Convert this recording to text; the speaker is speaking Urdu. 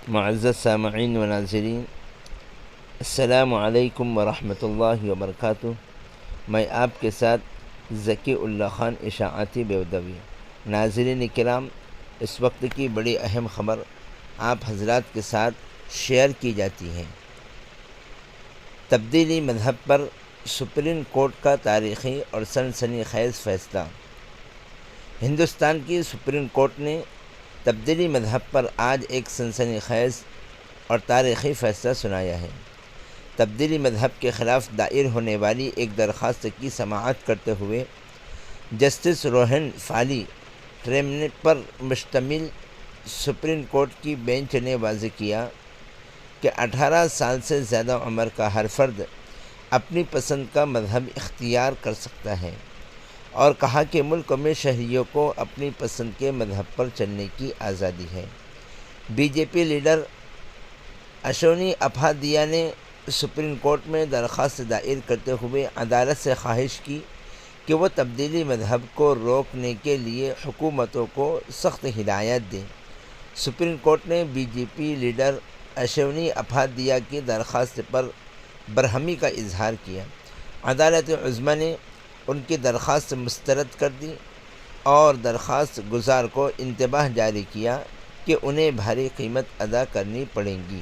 معزز سامعین و ناظرین، السلام علیکم ورحمۃ اللہ وبرکاتہ۔ میں آپ کے ساتھ ذکی اللہ خان اشاعتی بیودوی۔ ناظرین کرام، اس وقت کی بڑی اہم خبر آپ حضرات کے ساتھ شیئر کی جاتی ہے۔ تبدیلی مذہب پر سپریم کورٹ کا تاریخی اور سنسنی خیز فیصلہ۔ ہندوستان کی سپریم کورٹ نے تبدیلی مذہب پر آج ایک سنسنی خیز اور تاریخی فیصلہ سنایا ہے۔ تبدیلی مذہب کے خلاف دائر ہونے والی ایک درخواست کی سماعت کرتے ہوئے جسٹس روہن فالی ٹریمن پر مشتمل سپریم کورٹ کی بینچ نے واضح کیا کہ 18 سال سے زیادہ عمر کا ہر فرد اپنی پسند کا مذہب اختیار کر سکتا ہے، اور کہا کہ ملک میں شہریوں کو اپنی پسند کے مذہب پر چلنے کی آزادی ہے۔ B J P leader Ashwini Upadhyay نے سپریم کورٹ میں درخواست دائر کرتے ہوئے عدالت سے خواہش کی کہ وہ تبدیلی مذہب کو روکنے کے لیے حکومتوں کو سخت ہدایت دیں۔ سپریم کورٹ نے B J P leader Ashwini Upadhyay کی درخواست پر برہمی کا اظہار کیا۔ عدالت عظمیٰ نے ان کی درخواست مسترد کر دی اور درخواست گزار کو انتباہ جاری کیا کہ انہیں بھاری قیمت ادا کرنی پڑے گی۔